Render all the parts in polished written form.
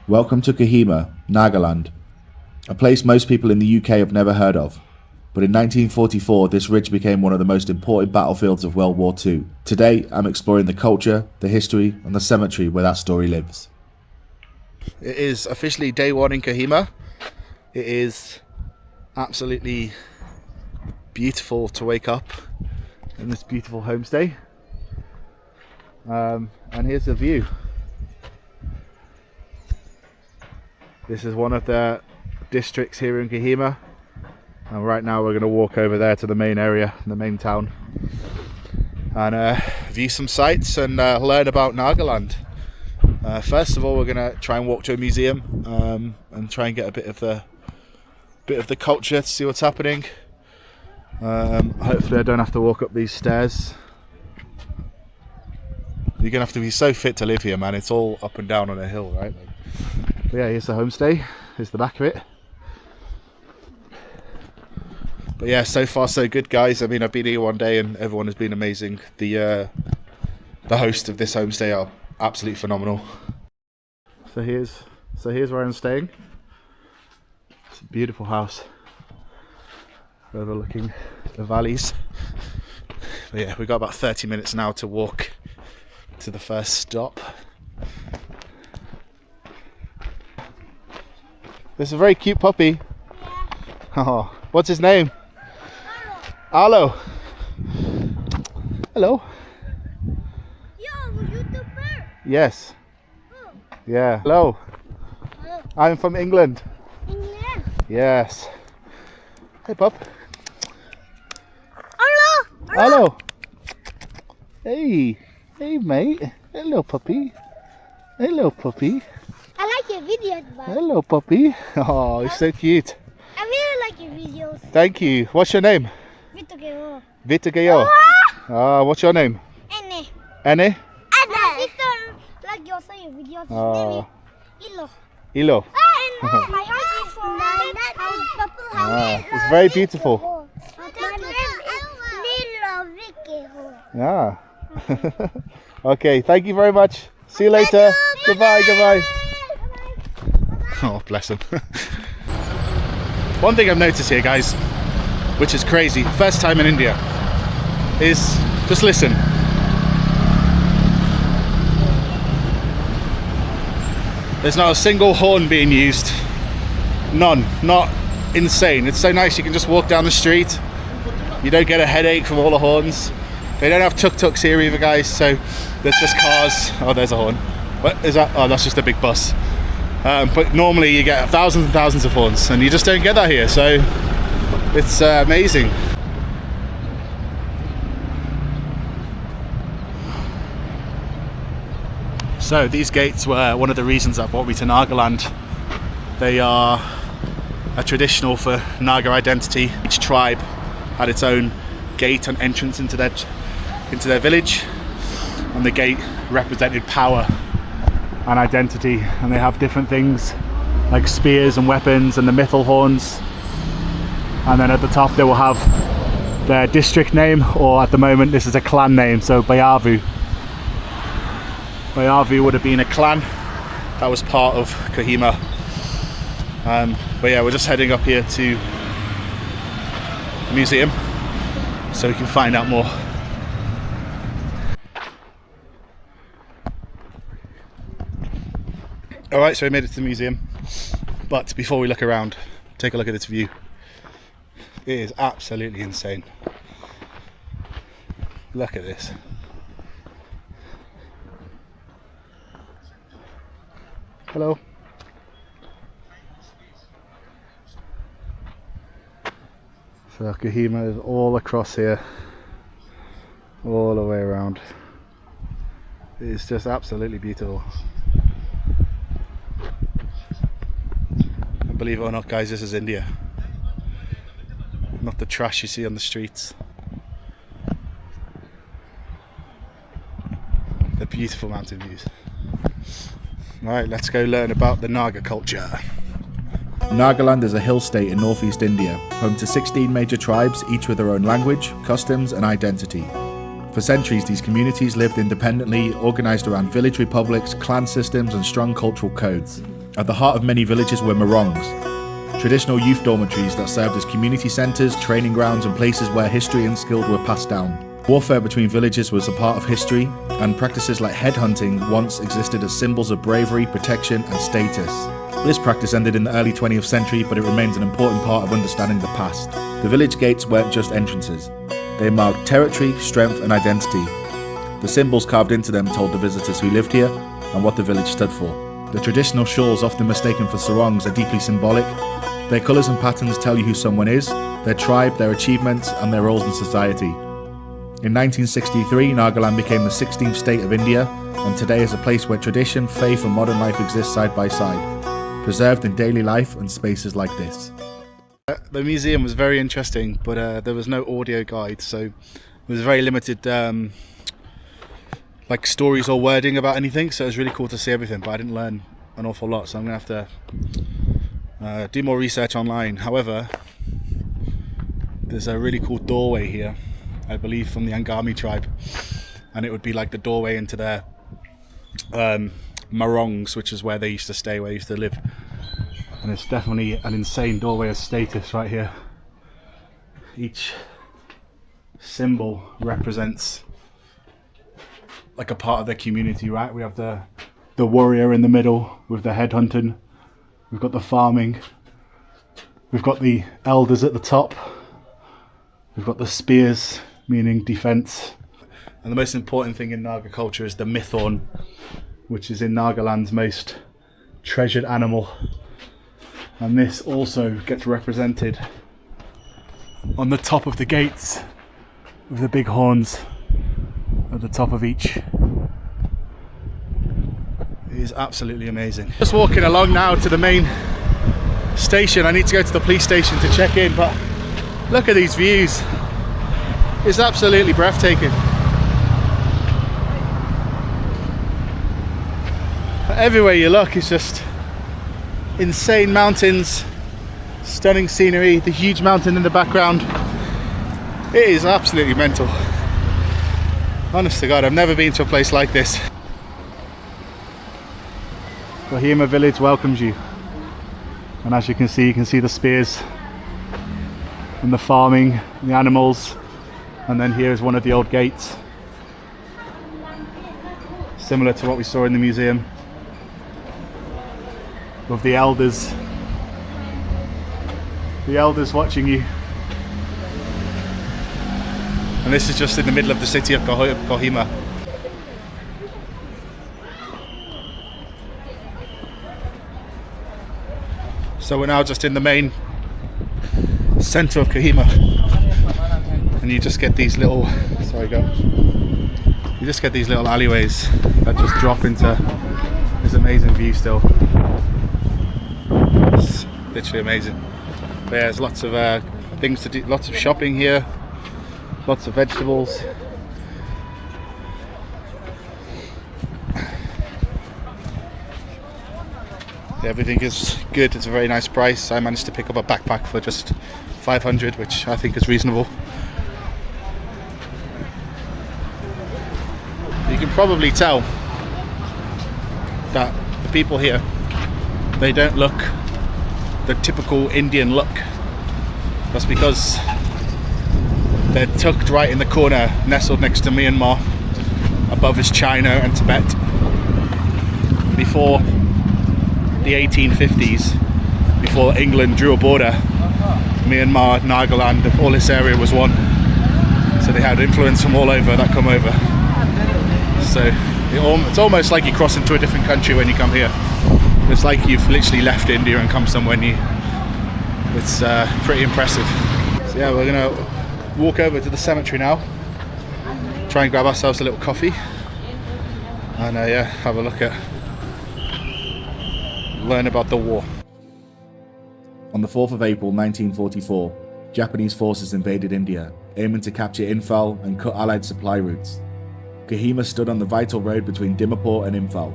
Welcome to Kohima, Nagaland, a place most people in the UK have never heard of. But in 1944, this ridge became one of the most important battlefields of World War II. Today, I'm exploring the culture, the history, and the cemetery where that story lives. It is officially day one in Kohima. It is absolutely beautiful to wake up in this beautiful homestay. And here's the view. This is one of the districts here in Kohima. And right now we're going to walk over there to the main area, the main town, and view some sights and learn about Nagaland. First of all, we're going to try and walk to a museum and try and get a bit of the culture to see what's happening. Hopefully I don't have to walk up these stairs. You're going to have to be so fit to live here, man. It's all up and down on a hill, right? But yeah, here's the homestay. Here's the back of it. But yeah, so far so good, guys. I mean, I've been here one day and everyone has been amazing. The host of this homestay are absolutely phenomenal. So here's where I'm staying. It's a beautiful house overlooking the valleys. But yeah, we've got about 30 minutes now to walk to the first stop. There's a very cute puppy. Oh, what's his name? Hello. Hello. Yo, YouTuber. Yes. Oh. Yeah. Hello. Hello. I'm from England. England. Yes. Hey, pup. Hello. Hello. Hey. Hey, mate. Hello, puppy. Hello, puppy. I like your videos, man. Hello, puppy. Oh, you're so cute. I really like your videos. Thank you. What's your name? Video. Vitageyo. What's your name? Ene. Annie? My sister like your videos. Oh. Ilo. Ilo. My house is from It's very beautiful. Yeah. Okay, thank you very much. See you later. Goodbye, goodbye. Oh, bless him. One thing I've noticed here, guys, which is crazy, first time in India, is just listen. There's not a single horn being used. None. Not insane. It's so nice. You can just walk down the street. You don't get a headache from all the horns. They don't have tuk-tuks here either, guys, so there's just cars. Oh, there's a horn. What is that? Oh, that's just a big bus. But normally you get thousands and thousands of horns, and you just don't get that here, so it's amazing. So these gates were one of the reasons that brought me to Nagaland. They are a traditional for Naga identity. Each tribe had its own gate and entrance into their village, and the gate represented power and identity, and they have different things like spears and weapons and the mythal horns, and then at the top they will have their district name, or at the moment this is a clan name, so Bayavu would have been a clan that was part of Kohima. But yeah, we're just heading up here to the museum so we can find out more. Alright, so we made it to the museum, but before we look around, take a look at this view. It is absolutely insane. Look at this. Hello. So Kohima is all across here, all the way around. It's just absolutely beautiful. And believe it or not, guys, this is India. Not the trash you see on the streets. The beautiful mountain views. Right, let's go learn about the Naga culture. Nagaland is a hill state in northeast India, home to 16 major tribes, each with their own language, customs and identity. For centuries, these communities lived independently, organised around village republics, clan systems and strong cultural codes. At the heart of many villages were morungs, traditional youth dormitories that served as community centres, training grounds and places where history and skill were passed down. Warfare between villages was a part of history, and practices like headhunting once existed as symbols of bravery, protection and status. This practice ended in the early 20th century, but it remains an important part of understanding the past. The village gates weren't just entrances. They marked territory, strength and identity. The symbols carved into them told the visitors who lived here and what the village stood for. The traditional shawls, often mistaken for sarongs, are deeply symbolic. Their colours and patterns tell you who someone is, their tribe, their achievements and their roles in society. In 1963, Nagaland became the 16th state of India, and today is a place where tradition, faith and modern life exist side by side, preserved in daily life and spaces like this. The museum was very interesting, but there was no audio guide, so it was very limited like stories or wording about anything, so it was really cool to see everything, but I didn't learn an awful lot, so I'm going to have to do more research online. However, there's a really cool doorway here, I believe from the Angami tribe, and it would be like the doorway into their morungs, which is where they used to stay, where they used to live. And it's definitely an insane doorway of status right here. Each symbol represents like a part of their community, right? We have the warrior in the middle with the headhunting. We've got the farming. We've got the elders at the top. We've got the spears, meaning defense. And the most important thing in Naga culture is the mythorn, which is in Nagaland's most treasured animal. And this also gets represented on the top of the gates with the big horns at the top of each. It is absolutely amazing. Just walking along now to the main station. I need to go to the police station to check in, but look at these views. It's absolutely breathtaking. Everywhere you look, it's just insane mountains, stunning scenery, the huge mountain in the background. It is absolutely mental. Honest to God, I've never been to a place like this. Kohima Village welcomes you. And as you can see the spears and the farming, the animals, and then here is one of the old gates. Similar to what we saw in the museum, with the elders watching you. And this is just in the middle of the city of Kohima. So we're now just in the main centre of Kohima, and you just get these little, you just get these little alleyways that just drop into this amazing view still. It's literally amazing. But yeah, there's lots of things to do, lots of shopping here, lots of vegetables. Everything is good. It's a very nice price. I managed to pick up a backpack for just 500, which I think is reasonable. You can probably tell that the people here, they don't look the typical Indian look. That's because they're tucked right in the corner, nestled next to Myanmar. Above is China and Tibet. Before the 1850s, before England drew a border, Myanmar, Nagaland, all this area was one. So they had influence from all over that come over. So it's almost like you cross into a different country when you come here. It's like you've literally left India and come somewhere new. It's pretty impressive. So yeah, we're gonna walk over to the cemetery now, try and grab ourselves a little coffee, and yeah, have a look at, learn about the war. On the 4th of April 1944, Japanese forces invaded India, aiming to capture Imphal and cut Allied supply routes. Kohima stood on the vital road between Dimapur and Imphal,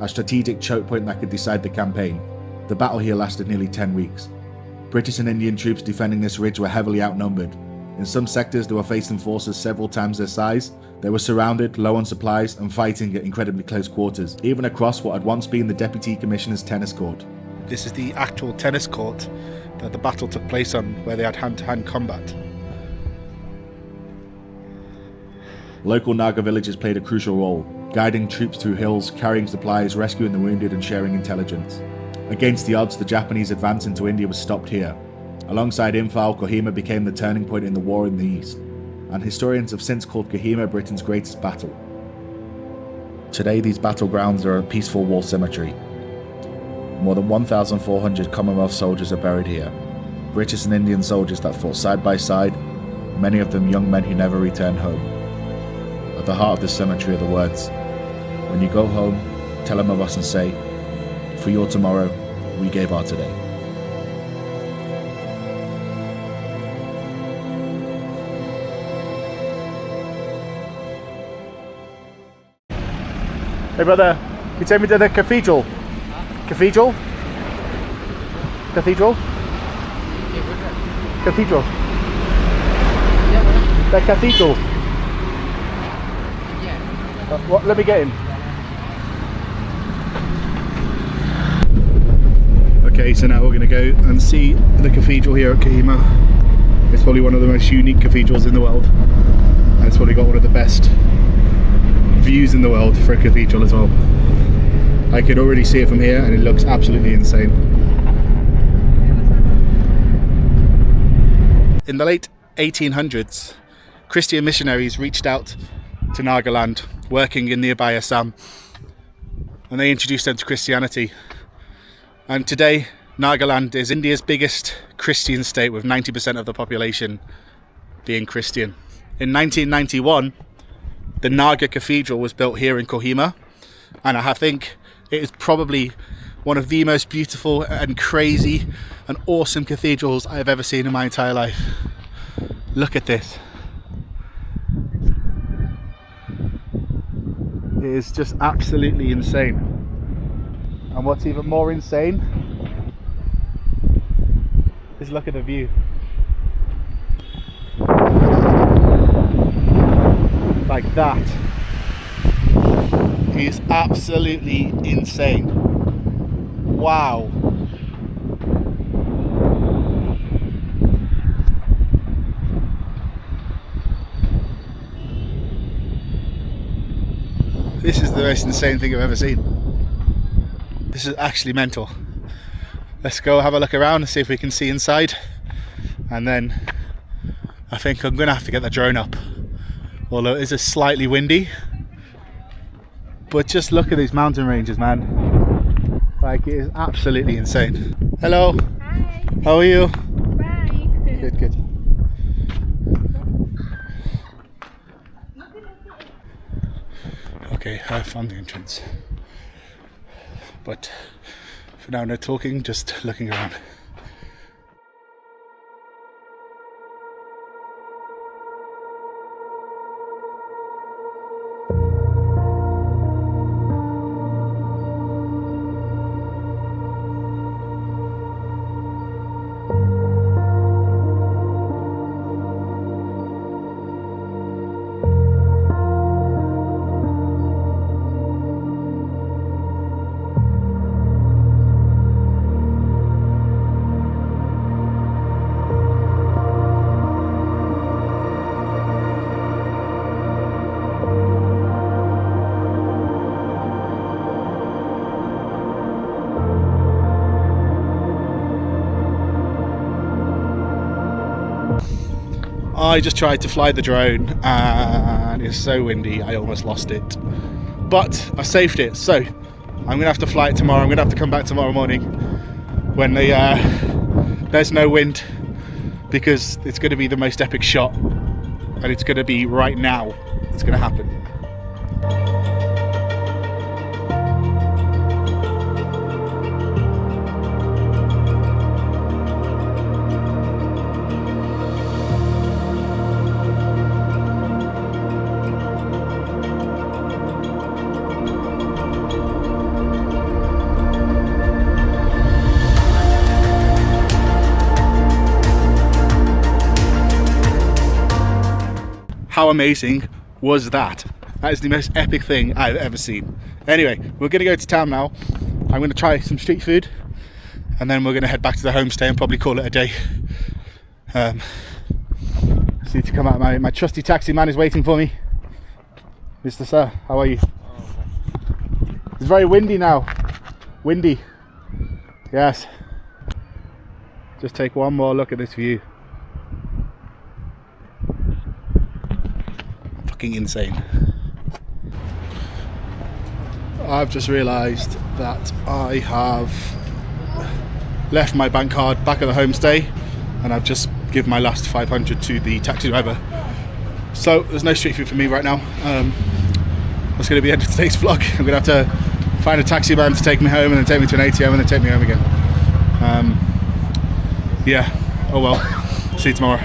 a strategic choke point that could decide the campaign. The battle here lasted nearly 10 weeks. British and Indian troops defending this ridge were heavily outnumbered, In some sectors, they were facing forces several times their size. They were surrounded, low on supplies, and fighting at incredibly close quarters, even across what had once been the Deputy Commissioner's tennis court. This is the actual tennis court that the battle took place on, where they had hand-to-hand combat. Local Naga villages played a crucial role, guiding troops through hills, carrying supplies, rescuing the wounded, and sharing intelligence. Against the odds, the Japanese advance into India was stopped here. Alongside Imphal, Kohima became the turning point in the war in the east, and historians have since called Kohima Britain's greatest battle. Today, these battlegrounds are a peaceful war cemetery. More than 1,400 Commonwealth soldiers are buried here. British and Indian soldiers that fought side by side, many of them young men who never returned home. At the heart of this cemetery are the words, "When you go home, tell them of us and say, for your tomorrow, we gave our today." Hey brother, can you take me to the cathedral? Cathedral? Cathedral? Cathedral. The cathedral. What? Let me get in. Okay, so now we're going to go and see the cathedral here at Kohima. It's probably one of the most unique cathedrals in the world, and it's probably got one of the best views in the world for a cathedral as well. I can already see it from here and it looks absolutely insane. In the late 1800s, Christian missionaries reached out to Nagaland, working in nearby Assam, and they introduced them to Christianity. And today, Nagaland is India's biggest Christian state, with 90% of the population being Christian. In 1991, the Naga Cathedral was built here in Kohima, and I think it is probably one of the most beautiful and crazy and awesome cathedrals I have ever seen in my entire life. Look at this. It is just absolutely insane. And what's even more insane is look at the view. Like that. It is absolutely insane. Wow. This is the most insane thing I've ever seen. This is actually mental. Let's go have a look around and see if we can see inside. And then I think I'm gonna have to get the drone up. Although it is slightly windy. But just look at these mountain ranges, man. Like, it is absolutely insane. Hello. Hi. How are you? Bye. Good, good. Okay, I found the entrance. But for now, no talking, just looking around. I just tried to fly the drone and it's so windy I almost lost it, but I saved it, so I'm gonna have to fly it tomorrow. I'm gonna have to come back tomorrow morning when there's no wind, because it's gonna be the most epic shot, and it's gonna be right now. It's gonna happen. how amazing was that? That is the most epic thing I've ever seen. Anyway, we're gonna go to town now. I'm gonna try some street food, and then we're gonna head back to the homestay and probably call it a day. Just need to come out. My trusty taxi man is waiting for me. Mr. Sir, how are you? It's very windy now. Windy. Yes. Just take one more look at this view. Fucking insane. I've just realised that I have left my bank card back at the homestay, and I've just given my last 500 to the taxi driver. So there's no street food for me right now. That's going to be the end of today's vlog. I'm going to have to find a taxi man to take me home, and then take me to an ATM, and then take me home again. Yeah, oh well, see you tomorrow.